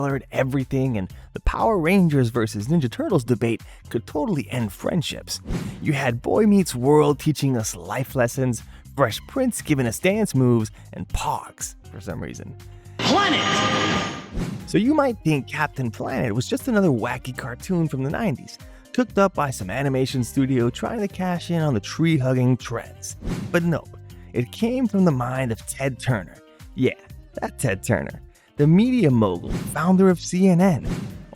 colored everything, and the Power Rangers versus Ninja Turtles debate could totally end friendships. You had Boy Meets World teaching us life lessons, Fresh Prince giving us dance moves, and Pogs for some reason. Planet! So you might think Captain Planet was just another wacky cartoon from the 90s, cooked up by some animation studio trying to cash in on the tree-hugging trends. But nope, it came from the mind of Ted Turner. Yeah, that Ted Turner, the media mogul, founder of CNN,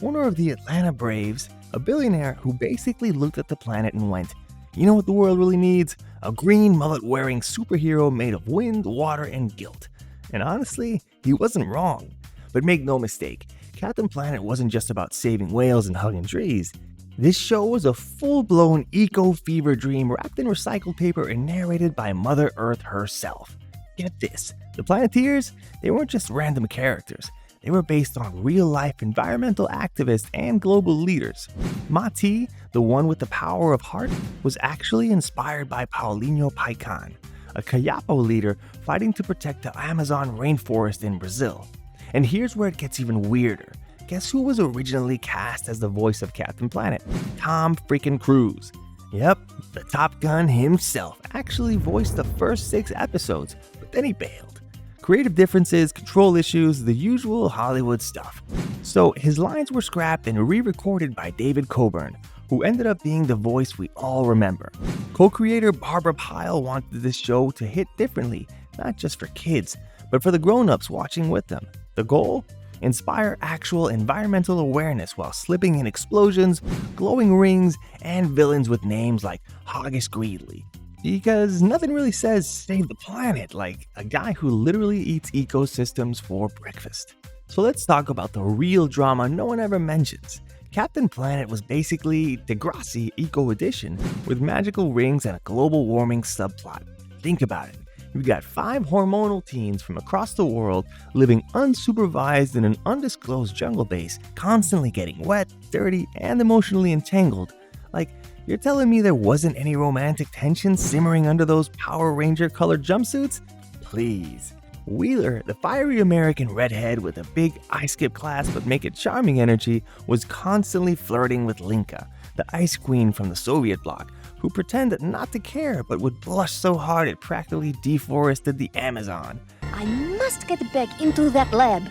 owner of the Atlanta Braves, a billionaire who basically looked at the planet and went, you know what the world really needs? A green mullet-wearing superhero made of wind, water, and guilt. And honestly, he wasn't wrong. But make no mistake, Captain Planet wasn't just about saving whales and hugging trees. This show was a full-blown eco-fever dream wrapped in recycled paper and narrated by Mother Earth herself. Get this, the Planeteers, they weren't just random characters. They were based on real-life environmental activists and global leaders. Mati, the one with the power of heart, was actually inspired by Paulinho Paikan, a Kayapo leader fighting to protect the Amazon rainforest in Brazil. And here's where it gets even weirder. Guess who was originally cast as the voice of Captain Planet? Tom freaking Cruise. Yep, the Top Gun himself actually voiced the first 6 episodes, but then he bailed. Creative differences, control issues, the usual Hollywood stuff. So his lines were scrapped and re-recorded by David Coburn, who ended up being the voice we all remember. Co-creator Barbara Pyle wanted this show to hit differently, not just for kids, but for the grown-ups watching with them. The goal? Inspire actual environmental awareness while slipping in explosions, glowing rings, and villains with names like Hoggish Greedley. Because nothing really says save the planet like a guy who literally eats ecosystems for breakfast. So let's talk about the real drama no one ever mentions. Captain Planet was basically Degrassi Eco Edition with magical rings and a global warming subplot. Think about it. You've got 5 hormonal teens from across the world living unsupervised in an undisclosed jungle base, constantly getting wet, dirty, and emotionally entangled. Like, you're telling me there wasn't any romantic tension simmering under those Power Ranger colored jumpsuits? Please. Wheeler, the fiery American redhead with a big I skip class but make it charming energy, was constantly flirting with Linka, the ice queen from the Soviet bloc, who pretended not to care but would blush so hard it practically deforested the Amazon. I must get back into that lab.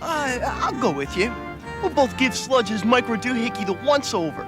I'll go with you. We'll both give Sludge his micro doohickey the once-over.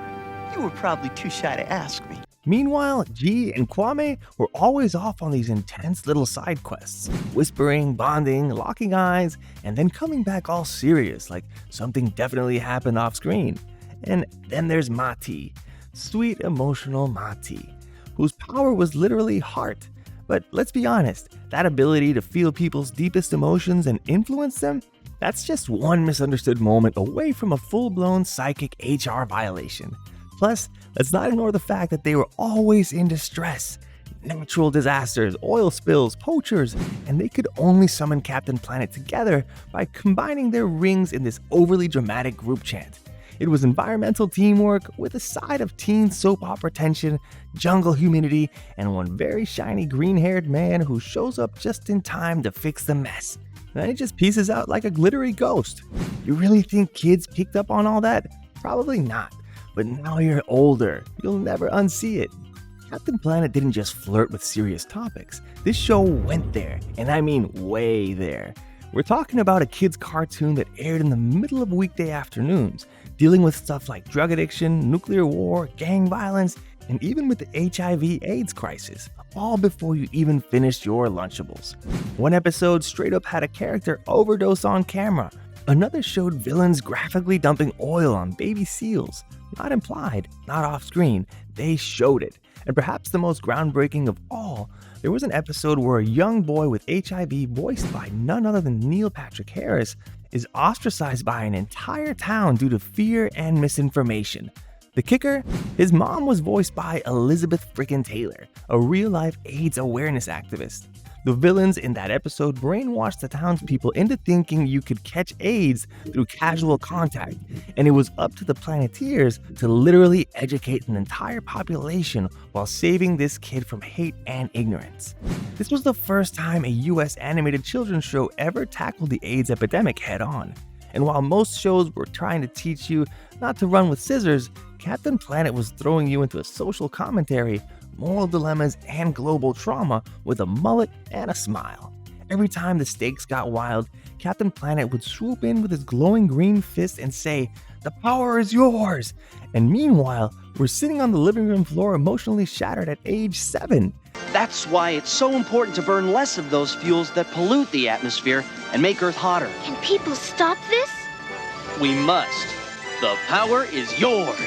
You were probably too shy to ask me. Meanwhile, G and Kwame were always off on these intense little side quests, whispering, bonding, locking eyes, and then coming back all serious like something definitely happened off screen. And then there's Mati, sweet emotional Mati, whose power was literally heart. But let's be honest, that ability to feel people's deepest emotions and influence them, that's just one misunderstood moment away from a full-blown psychic HR violation. Plus, let's not ignore the fact that they were always in distress. Natural disasters, oil spills, poachers, and they could only summon Captain Planet together by combining their rings in this overly dramatic group chant. It was environmental teamwork with a side of teen soap opera tension, jungle humidity, and one very shiny green-haired man who shows up just in time to fix the mess. Then he just pieces out like a glittery ghost. You really think kids picked up on all that? Probably not. But now you're older, you'll never unsee it. Captain Planet didn't just flirt with serious topics. This show went there, and I mean way there. We're talking about a kid's cartoon that aired in the middle of weekday afternoons, dealing with stuff like drug addiction, nuclear war, gang violence, and even with the HIV/AIDS crisis, all before you even finished your Lunchables. One episode straight up had a character overdose on camera. Another showed villains graphically dumping oil on baby seals. Not implied, not off screen, they showed it. And perhaps the most groundbreaking of all, there was an episode where a young boy with HIV, voiced by none other than Neil Patrick Harris, is ostracized by an entire town due to fear and misinformation. The kicker? His mom was voiced by Elizabeth frickin' Taylor, a real-life AIDS awareness activist. The villains in that episode brainwashed the townspeople into thinking you could catch AIDS through casual contact, and it was up to the Planeteers to literally educate an entire population while saving this kid from hate and ignorance. This was the first time a US animated children's show ever tackled the AIDS epidemic head-on. And while most shows were trying to teach you not to run with scissors, Captain Planet was throwing you into a social commentary, moral dilemmas, and global trauma with a mullet and a smile. Every time the stakes got wild, Captain Planet would swoop in with his glowing green fist and say, "The power is yours!" And meanwhile, we're sitting on the living room floor emotionally shattered at age 7. That's why it's so important to burn less of those fuels that pollute the atmosphere and make Earth hotter. Can people stop this? We must. The power is yours.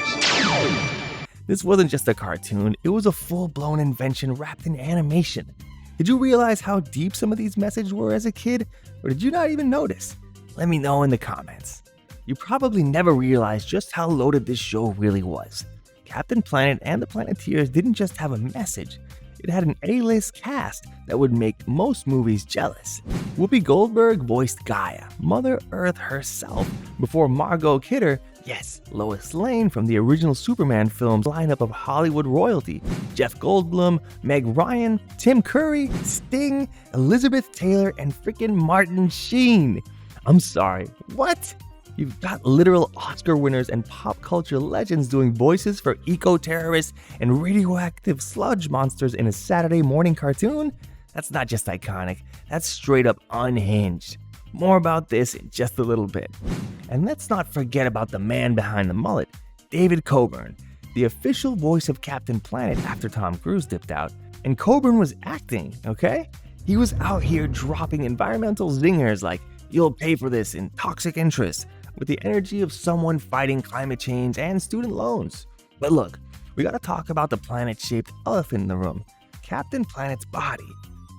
This wasn't just a cartoon, it was a full-blown invention wrapped in animation. Did you realize how deep some of these messages were as a kid, or did you not even notice? Let me know in the comments. You probably never realized just how loaded this show really was. Captain Planet and the Planeteers didn't just have a message, it had an A-list cast that would make most movies jealous. Whoopi Goldberg voiced Gaia, Mother Earth herself, before Margot Kidder, yes, Lois Lane from the original Superman films lineup of Hollywood royalty, Jeff Goldblum, Meg Ryan, Tim Curry, Sting, Elizabeth Taylor, and freaking Martin Sheen. I'm sorry, what? You've got literal Oscar winners and pop culture legends doing voices for eco-terrorists and radioactive sludge monsters in a Saturday morning cartoon? That's not just iconic, that's straight up unhinged. More about this in just a little bit. And let's not forget about the man behind the mullet, David Coburn, the official voice of Captain Planet after Tom Cruise dipped out. And Coburn was acting, okay? He was out here dropping environmental zingers like, "You'll pay for this" in Toxic Interest, with the energy of someone fighting climate change and student loans. But look, we gotta talk about the planet-shaped elephant in the room, Captain Planet's body.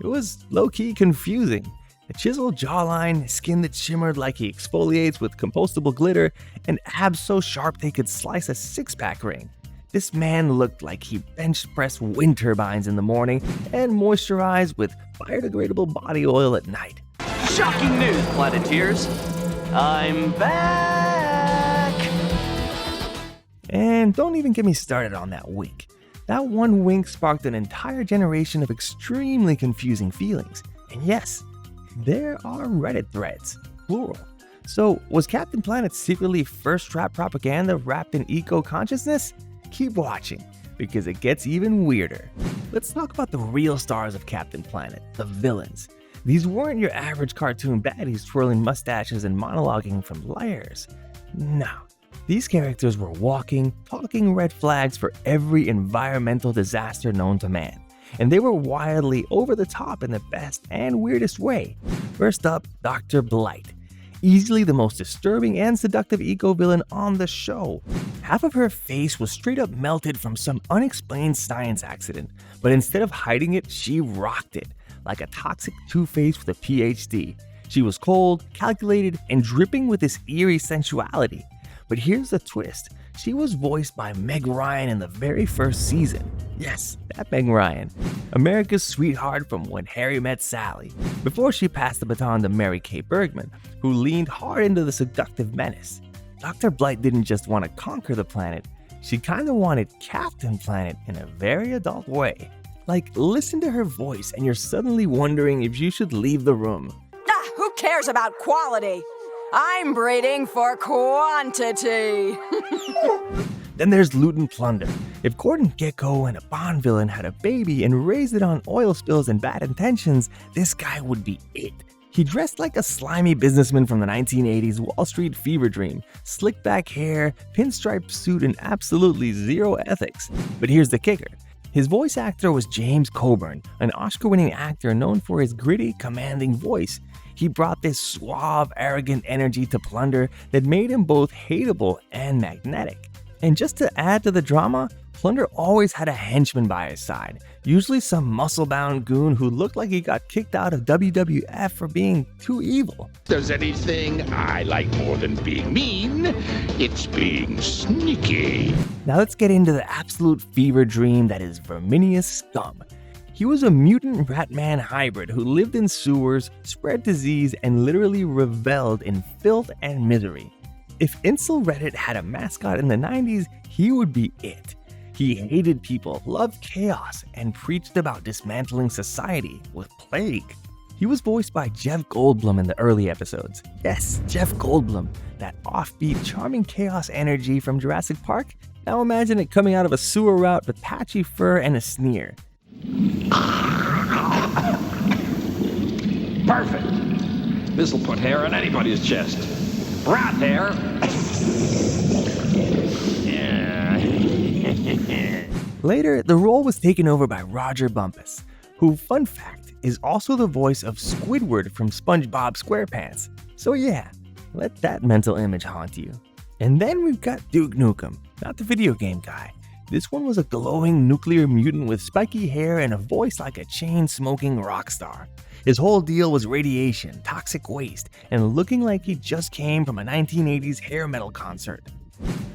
It was low-key confusing. A chiseled jawline, skin that shimmered like he exfoliates with compostable glitter, and abs so sharp they could slice a six-pack ring. This man looked like he bench-pressed wind turbines in the morning and moisturized with biodegradable body oil at night. Shocking news, Planeteers. I'm back! And don't even get me started on that wink. That one wink sparked an entire generation of extremely confusing feelings. And yes, there are Reddit threads, plural. So, was Captain Planet secretly first rap propaganda wrapped in eco-consciousness? Keep watching, because it gets even weirder. Let's talk about the real stars of Captain Planet, the villains. These weren't your average cartoon baddies twirling mustaches and monologuing from layers. No, these characters were walking, talking red flags for every environmental disaster known to man. And they were wildly over the top in the best and weirdest way. First up, Dr. Blight. Easily the most disturbing and seductive eco-villain on the show. Half of her face was straight up melted from some unexplained science accident, but instead of hiding it, she rocked it. Like a toxic Two-Face with a PhD. She was cold, calculated, and dripping with this eerie sensuality. But here's the twist. She was voiced by Meg Ryan in the very first season. Yes, that Meg Ryan. America's sweetheart from When Harry Met Sally. Before she passed the baton to Mary Kay Bergman, who leaned hard into the seductive menace. Dr. Blight didn't just want to conquer the planet. She kinda wanted Captain Planet in a very adult way. Like, listen to her voice and you're suddenly wondering if you should leave the room. Who cares about quality? I'm breeding for quantity. Then there's Loot and Plunder. If Gordon Gekko and a Bond villain had a baby and raised it on oil spills and bad intentions, this guy would be it. He dressed like a slimy businessman from the 1980s Wall Street fever dream, slick back hair, pinstripe suit, and absolutely zero ethics. But here's the kicker. His voice actor was James Coburn, an Oscar-winning actor known for his gritty, commanding voice. He brought this suave, arrogant energy to Plunder that made him both hateable and magnetic. And just to add to the drama, Plunder always had a henchman by his side, usually some muscle-bound goon who looked like he got kicked out of WWF for being too evil. There's anything I like more than being mean, it's being sneaky. Now let's get into the absolute fever dream that is Verminius Scum. He was a mutant Ratman hybrid who lived in sewers, spread disease, and literally reveled in filth and misery. If Incel Reddit had a mascot in the 90s, he would be it. He hated people, loved chaos, and preached about dismantling society with plague. He was voiced by Jeff Goldblum in the early episodes. Yes, Jeff Goldblum, that offbeat, charming chaos energy from Jurassic Park. Now imagine it coming out of a sewer route with patchy fur and a sneer. Perfect. This'll put hair on anybody's chest. Rat hair. Later, the role was taken over by Roger Bumpus, who, fun fact, is also the voice of Squidward from SpongeBob SquarePants. So yeah, let that mental image haunt you. And then we've got Duke Nukem, not the video game guy. This one was a glowing nuclear mutant with spiky hair and a voice like a chain-smoking rock star. His whole deal was radiation, toxic waste, and looking like he just came from a 1980s hair metal concert.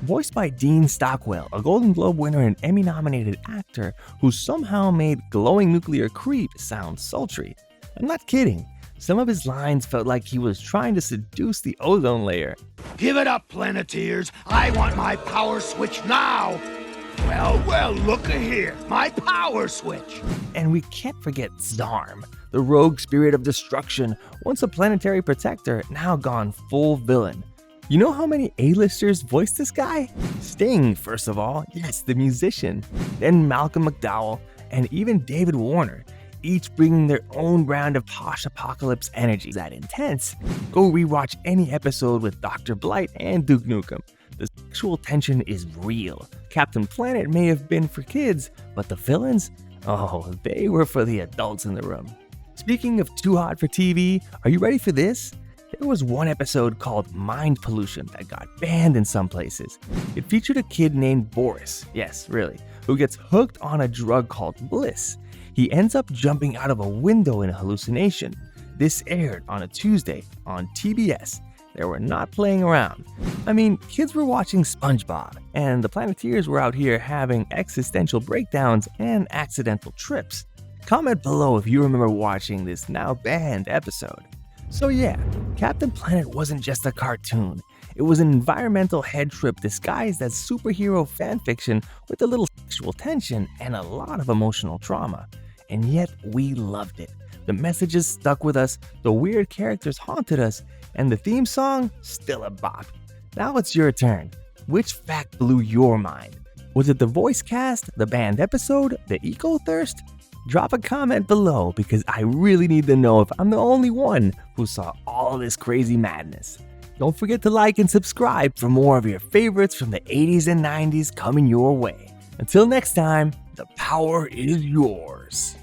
Voiced by Dean Stockwell, a Golden Globe winner and Emmy-nominated actor who somehow made glowing nuclear creep sound sultry. I'm not kidding. Some of his lines felt like he was trying to seduce the ozone layer. Give it up, Planeteers. I want my power switch now. Well, look-a here. My power switch. And we can't forget Zarm, the rogue spirit of destruction, once a planetary protector, now gone full villain. You know how many A-listers voiced this guy? Sting, first of all, yes, the musician, then Malcolm McDowell, and even David Warner, each bringing their own brand of posh apocalypse energy. That intense? Go rewatch any episode with Dr. Blight and Duke Nukem. The sexual tension is real. Captain Planet may have been for kids, but the villains? Oh, they were for the adults in the room. Speaking of too hot for TV, are you ready for this? There was one episode called Mind Pollution that got banned in some places. It featured a kid named Boris, yes, really, who gets hooked on a drug called Bliss. He ends up jumping out of a window in a hallucination. This aired on a Tuesday on TBS. They were not playing around. I mean, kids were watching SpongeBob, and the Planeteers were out here having existential breakdowns and accidental trips. Comment below if you remember watching this now banned episode. So yeah, Captain Planet wasn't just a cartoon. It was an environmental head trip disguised as superhero fanfiction with a little sexual tension and a lot of emotional trauma. And yet we loved it. The messages stuck with us, the weird characters haunted us, and the theme song, still a bop. Now it's your turn. Which fact blew your mind? Was it the voice cast, the banned episode, the eco-thirst? Drop a comment below because I really need to know if I'm the only one who saw all this crazy madness. Don't forget to like and subscribe for more of your favorites from the 80s and 90s coming your way. Until next time, the power is yours.